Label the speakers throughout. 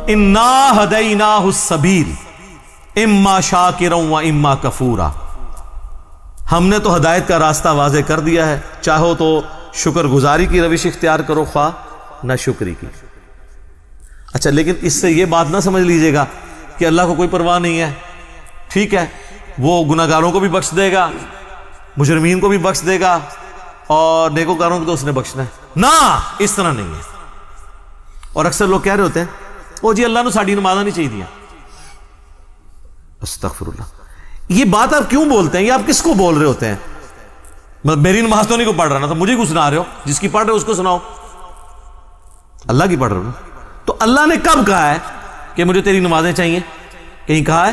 Speaker 1: انا ہدیناہ السبیل اما شاکرا و اما کفورا، ہم نے تو ہدایت کا راستہ واضح کر دیا ہے، چاہو تو شکر گزاری کی روش اختیار کرو، خواہ نہ شکری کی۔ اچھا، لیکن اس سے یہ بات نہ سمجھ لیجئے گا کہ اللہ کو کوئی پرواہ نہیں ہے، ٹھیک ہے وہ گناہگاروں کو بھی بخش دے گا، مجرمین کو بھی بخش دے گا، اور نیکوکاروں کو تو اس نے بخشنا ہے۔ نہ، اس طرح نہیں ہے۔ اور اکثر لوگ کہہ رہے ہوتے ہیں او جی اللہ نے ساڑی نمازہ نہیں چاہیے دیا، استغفر اللہ، یہ بات آپ کیوں بولتے ہیں؟ یہ آپ کس کو بول رہے ہوتے ہیں؟ مطلب میری نماز تو نہیں کو پڑھ رہا نا، تو مجھے کیوں سنا رہے ہو؟ جس کی پڑھ رہے ہو اس کو سناؤ، اللہ کی پڑھ رہے ہو۔ تو اللہ نے کب کہا ہے کہ مجھے تیری نمازیں چاہیے؟ کہیں کہا ہے؟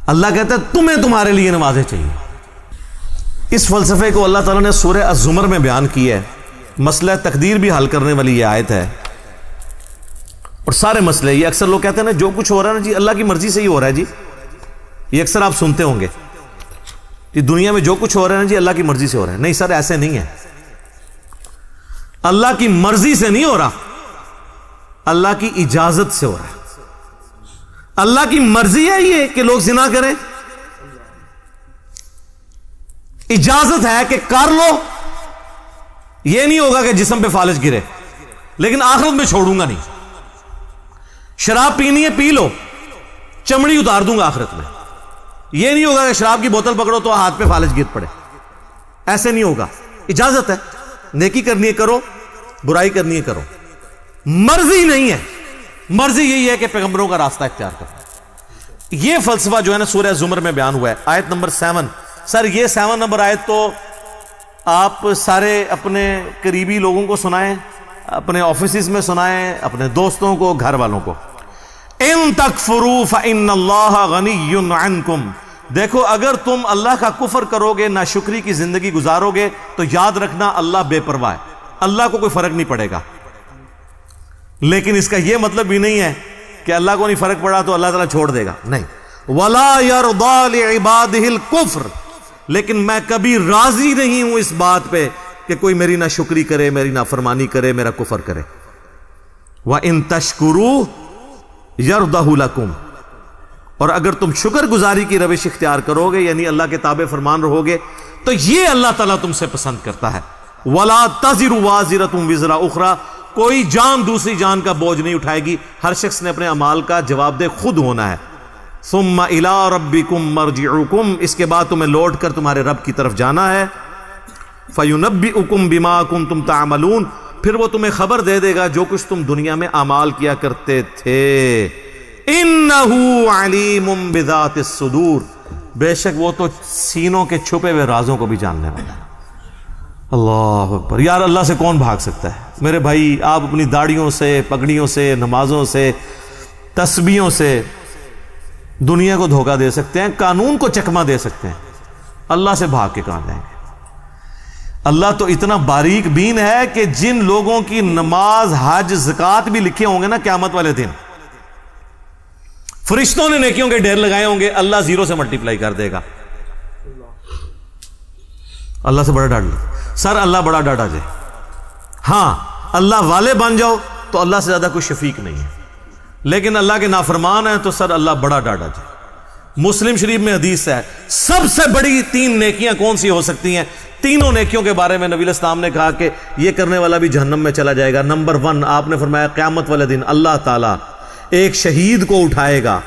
Speaker 1: اللہ کہتا ہے تمہیں تمہارے لیے نمازیں چاہیے۔ اس فلسفے کو اللہ تعالیٰ نے سورہ الزمر میں بیان کیا ہے، مسئلہ تقدیر بھی حل کرنے والی یہ آیت ہے، اور سارے مسئلے، یہ اکثر لوگ کہتے ہیں نا جو کچھ ہو رہا ہے نا جی اللہ کی مرضی سے ہی ہو رہا ہے جی، یہ اکثر آپ سنتے ہوں گے کہ دنیا میں جو کچھ ہو رہا ہے نا جی اللہ کی مرضی سے ہو رہا ہے۔ نہیں سر، ایسے نہیں ہے، اللہ کی مرضی سے نہیں ہو رہا، اللہ کی اجازت سے ہو رہا ہے۔ اللہ کی مرضی ہے یہ کہ لوگ زنا کریں، اجازت ہے کہ کر لو، یہ نہیں ہوگا کہ جسم پہ فالج گرے، لیکن آخرت میں چھوڑوں گا نہیں۔ شراب پینی ہے پی لو، چمڑی اتار دوں گا آخرت میں، یہ نہیں ہوگا کہ شراب کی بوتل پکڑو تو ہاتھ پہ فالج گر پڑے، ایسے نہیں ہوگا۔ اجازت ہے، نیکی کرنی ہے کرو، برائی کرنی ہے کرو، مرضی نہیں ہے۔ مرضی یہی ہے کہ پیغمبروں کا راستہ اختیار کرو۔ یہ فلسفہ جو ہے نا سورہ زمر میں بیان ہوا ہے، آیت نمبر 7۔ سر یہ 7 نمبر آیت تو آپ سارے اپنے قریبی لوگوں کو سنائیں، اپنے آفیسز میں سنائیں، اپنے دوستوں کو، گھر والوں کو۔ ان تکفروا فإن اللہ غنی عنکم، دیکھو اگر تم اللہ کا کفر کرو گے، ناشکری کی زندگی گزارو گے، تو یاد رکھنا اللہ بے پرواہ ہے، اللہ کو کوئی فرق نہیں پڑے گا۔ لیکن اس کا یہ مطلب بھی نہیں ہے کہ اللہ کو نہیں فرق پڑا تو اللہ تعالیٰ چھوڑ دے گا، نہیں۔ وَلَا يَرْضَى لِعِبَادِهِ الْكُفْرِ، لیکن میں کبھی راضی نہیں ہوں اس بات پہ کہ کوئی میری ناشکری کرے، میری نافرمانی کرے، میرا کفر کرے۔ وَإِن تَشْكُرُوا يَرْضَهُ لَكُمْ، اور اگر تم شکر گزاری کی روش اختیار کرو گے، یعنی اللہ کے تابع فرمان رہو گے، تو یہ اللہ تعالیٰ تم سے پسند کرتا ہے۔ وَلَا تَزِرُ وَازِرَةٌ وِزْرَ أُخْرَى، کوئی جان دوسری جان کا بوجھ نہیں اٹھائے گی، ہر شخص نے اپنے اعمال کا جواب دہ خود ہونا ہے۔ ثُمَّ إِلَىٰ رَبِّكُمْ مَرْجِعُكُمْ، اس کے بعد تمہیں لوٹ کر تمہارے رب کی طرف جانا ہے۔ فَيُنَبِّئُكُمْ بِمَا كُنتُمْ تَعْمَلُونَ، پھر وہ تمہیں خبر دے دے گا جو کچھ تم دنیا میں اعمال کیا کرتے تھے۔ إِنَّهُ عَلِيمٌ بِذَاتِ الصُّدُورِ، بے شک وہ تو سینوں کے چھپے ہوئے رازوں کو بھی جاننے والا ہے۔ اللہ اکبر، یار اللہ سے کون بھاگ سکتا ہے؟ میرے بھائی آپ اپنی داڑیوں سے، پگڑیوں سے، نمازوں سے، تسبیحوں سے دنیا کو دھوکہ دے سکتے ہیں، قانون کو چکمہ دے سکتے ہیں، اللہ سے بھاگ کے کہاں جائیں گے؟ اللہ تو اتنا باریک بین ہے کہ جن لوگوں کی نماز، حج، زکوٰۃ بھی لکھے ہوں گے نا قیامت والے دن، فرشتوں نے نیکیوں کے ڈھیر لگائے ہوں گے، اللہ 0 سے ملٹیپلائی کر دے گا۔ اللہ سے بڑا ڈر لو سر، اللہ بڑا ڈاٹا جائے۔ ہاں اللہ والے بن جاؤ تو اللہ سے زیادہ کوئی شفیق نہیں ہے، لیکن اللہ کے نافرمان ہیں تو سر اللہ بڑا ڈاٹا جائے۔ مسلم شریف میں حدیث ہے سب سے بڑی 3 نیکیاں کون سی ہو سکتی ہیں؟ تینوں نیکیوں کے بارے میں نبی علیہ السلام نے کہا کہ یہ کرنے والا بھی جہنم میں چلا جائے گا۔ نمبر 1 آپ نے فرمایا قیامت والے دن اللہ تعالیٰ ایک شہید کو اٹھائے گا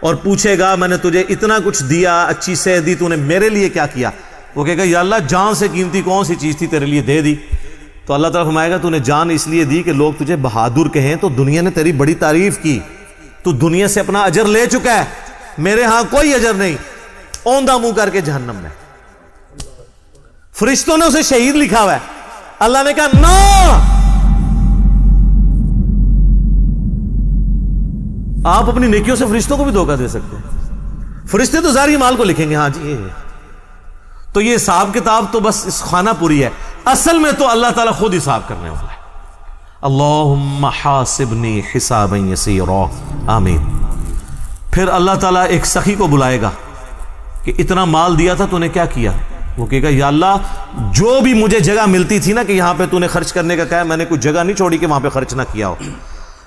Speaker 1: اور پوچھے گا میں نے تجھے اتنا کچھ دیا، اچھی صحت دی، تو نے میرے لیے کیا کیا؟ وہ کہے گا یا اللہ جان سے قیمتی کون سی چیز تھی تیرے لیے دے دی؟ تو اللہ تعالیٰ فرمائے گا تو نے جان اس لیے دی کہ لوگ تجھے بہادر کہیں، تو دنیا نے تیری بڑی تعریف کی، تو دنیا سے اپنا اجر لے چکا ہے، میرے ہاں کوئی اجر نہیں، اوندھا منہ کر کے جہنم میں۔ فرشتوں نے اسے شہید لکھا ہوا ہے، اللہ نے کہا نا، آپ اپنی نیکیوں سے فرشتوں کو بھی دھوکہ دے سکتے ہیں، فرشتے تو ظاہری مال کو لکھیں گے، ہاں جی تو یہ حساب کتاب تو بس اس خانہ پوری ہے، اصل میں تو اللہ تعالیٰ خود حساب کرنے والا ہے۔ اللہم حاسبنی حسابا یسیرا، آمین۔ پھر اللہ تعالیٰ ایک سخی کو بلائے گا کہ اتنا مال دیا تھا تو نے کیا کیا؟ وہ کہے گا یا اللہ جو بھی مجھے جگہ ملتی تھی نا کہ یہاں پہ تو نے خرچ کرنے کا کہا، میں نے کوئی جگہ نہیں چھوڑی کہ وہاں پہ خرچ نہ کیا ہو.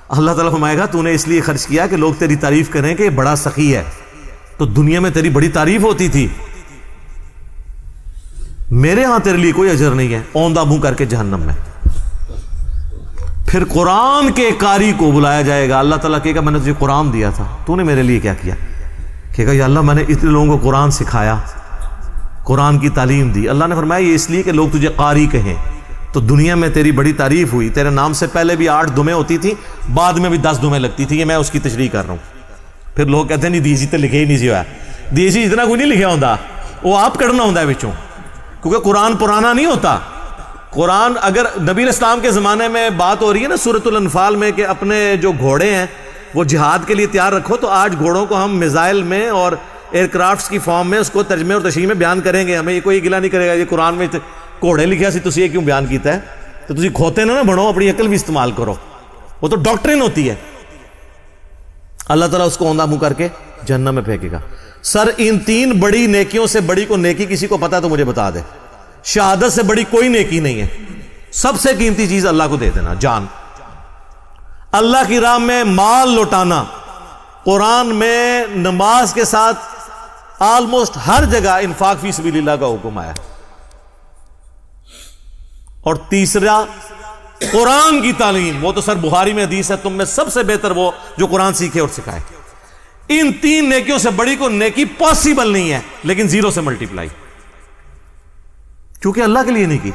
Speaker 1: اللہ تعالیٰ فرمائے گا تو نے اس لیے خرچ کیا کہ لوگ تیری تعریف کریں کہ یہ بڑا سخی ہے، تو دنیا میں تیری بڑی تعریف ہوتی تھی، میرے ہاں تیرے لیے کوئی اجر نہیں ہے، اوندہ منہ کر کے جہنم میں. پھر قرآن کے قاری کو بلایا جائے گا. اللہ تعالیٰ کہے گا میں نے تجھے قرآن دیا تھا، تو نے میرے لیے کیا کیا؟ کہے گا یا اللہ میں نے اتنے لوگوں کو قرآن سکھایا، قرآن کی تعلیم دی. اللہ نے فرمایا یہ اس لیے کہ لوگ تجھے قاری کہیں، تو دنیا میں تیری بڑی تعریف ہوئی. تیرے نام سے پہلے بھی 8 دمیں ہوتی تھی، بعد میں بھی 10 دمیں لگتی تھی. یہ میں اس کی تشریح کر رہا ہوں. پھر لوگ کہتے ہیں نہیں دیسی تو لکھے ہی نہیں سی ہوا، دیسی اتنا کوئی نہیں لکھا ہوتا، وہ آپ کرنا ہوتا ہے بچوں، کیونکہ قرآن پرانا نہیں ہوتا. قرآن اگر نبی الاسلام کے زمانے میں بات ہو رہی ہے نا سورۃ الانفال میں کہ اپنے جو گھوڑے ہیں وہ جہاد کے لیے تیار رکھو، تو آج گھوڑوں کو ہم میزائل میں اور ایئر کرافٹس کی فارم میں اس کو ترجمے اور تشریح میں بیان کریں گے. ہمیں یہ کوئی گلا نہیں کرے گا یہ قرآن میں گھوڑے لکھیا سی تسی یہ کیوں بیان کیتا ہے. تو تسی کھوتے نہ بنو، اپنی عقل بھی استعمال کرو، وہ تو ڈاکٹرین ہوتی ہے. اللہ تعالیٰ اس کو اوندہ منہ کر کے جہنم میں پھینکے گا. سر ان 3 بڑی نیکیوں سے بڑی کو نیکی کسی کو پتا تو مجھے بتا دے. شہادت سے بڑی کوئی نیکی نہیں ہے. سب سے قیمتی چیز اللہ کو دے دینا، جان. اللہ کی راہ میں مال لوٹانا. قرآن میں نماز کے ساتھ آلموسٹ ہر جگہ انفاق فی سبیل اللہ کا حکم آیا. اور تیسرا قرآن کی تعلیم، وہ تو سر بخاری میں حدیث ہے تم میں سب سے بہتر وہ جو قرآن سیکھے اور سکھائے. ان 3 نیکیوں سے بڑی کو نیکی پاسبل نہیں ہے، لیکن 0 سے ملٹیپلائی، کیونکہ اللہ کے لیے نہیں کی.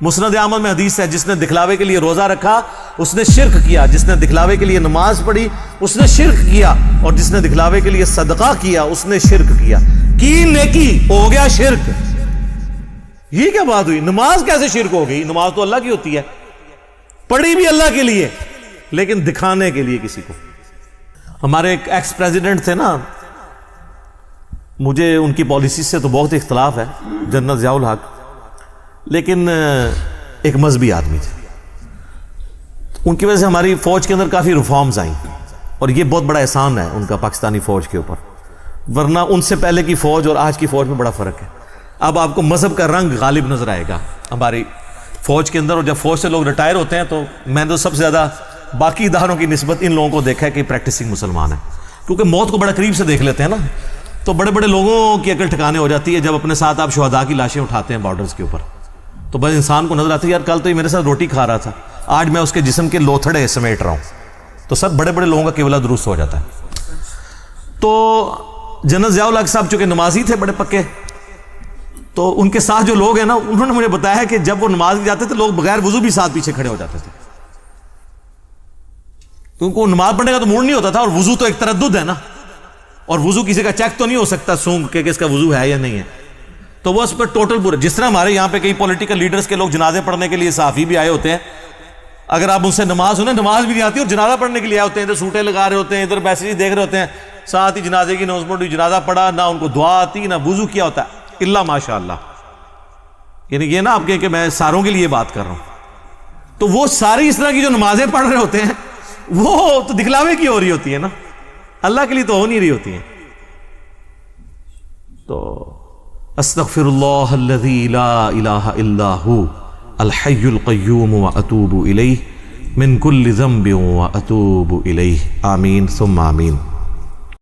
Speaker 1: مسند احمد میں حدیث ہے جس نے دکھلاوے کے لیے روزہ رکھا اس نے شرک کیا، جس نے دکھلاوے کے لیے نماز پڑھی اس نے شرک کیا، اور جس نے دکھلاوے کے لیے صدقہ کیا اس نے شرک کیا. کی نیکی ہو گیا شرک. یہ کیا بات ہوئی؟ نماز کیسے شرک ہو گئی؟ نماز تو اللہ کی ہوتی ہے، پڑھی بھی اللہ کے لیے لیکن دکھانے کے لیے کسی کو. ہمارے ایک ایکس پریزیڈنٹ تھے نا، مجھے ان کی پالیسی سے تو بہت اختلاف ہے، جنرل ضیاء الحق، لیکن ایک مذہبی آدمی تھے. ان کی وجہ سے ہماری فوج کے اندر کافی ریفارمز آئیں، اور یہ بہت بڑا احسان ہے ان کا پاکستانی فوج کے اوپر، ورنہ ان سے پہلے کی فوج اور آج کی فوج میں بڑا فرق ہے. اب آپ کو مذہب کا رنگ غالب نظر آئے گا ہماری فوج کے اندر. اور جب فوج سے لوگ ریٹائر ہوتے ہیں تو میں نے تو سب سے زیادہ باقی اداروں کی نسبت ان لوگوں کو دیکھا ہے کہ پریکٹسنگ مسلمان ہیں، کیونکہ موت کو بڑا قریب سے دیکھ لیتے ہیں نا، تو بڑے بڑے لوگوں کی عقل ٹھکانے ہو جاتی ہے. جب اپنے ساتھ آپ شہداء کی لاشیں اٹھاتے ہیں بارڈرز کے اوپر تو بس انسان کو نظر آتی ہے یار کل تو یہ میرے ساتھ روٹی کھا رہا تھا، آج میں اس کے جسم کے لوتھڑے سمیٹ رہا ہوں. تو سب بڑے بڑے لوگوں کا قبلہ درست ہو جاتا ہے. تو جنرل ضیاء الحق صاحب چونکہ نمازی تھے بڑے پکے، تو ان کے ساتھ جو لوگ ہیں نا انہوں نے مجھے بتایا کہ جب وہ نماز جاتے تھے لوگ بغیر وضو بھی ساتھ پیچھے کھڑے ہو جاتے تھے، تو ان کو نماز پڑھنے کا تو موڈ نہیں ہوتا تھا. اور وضو تو ایک تردد ہے نا، اور وضو کسی کا چیک تو نہیں ہو سکتا سونگ کہ اس کا وضو ہے یا نہیں ہے، تو وہ اس پر ٹوٹل پورے. جس طرح ہمارے یہاں پہ کئی پولیٹیکل لیڈرز کے لوگ جنازے پڑھنے کے لیے صحافی بھی آئے ہوتے ہیں، اگر آپ ان سے نماز انہیں نماز بھی نہیں آتی اور جنازہ پڑھنے کے لیے آئے ہوتے ہیں، ادھر سوٹیں لگا رہے ہوتے ہیں، ادھر میسیج دیکھ رہے ہوتے ہیں، ساتھ ہی جنازے کی اناؤنسمنٹ ہوئی، جنازہ پڑھا، نہ ان کو دعا آتی نہ وضو کیا ہوتا ہے الا ماشاء اللہ. یعنی یہ نا آپ کہیں کہ میں ساروں کے لیے بات کر رہا ہوں، تو وہ ساری اس طرح کی جو نمازیں پڑھ رہے ہوتے ہیں وہ تو دکھلاوے کی ہو رہی ہوتی ہے نا، اللہ کے لیے تو ہو نہیں رہی ہوتی ہیں. تو استغفر اللہ الذی لا الہ الا ہو الحی القیوم واتوب الیہ من کل ذنب واتوب الیہ. آمین ثم آمین.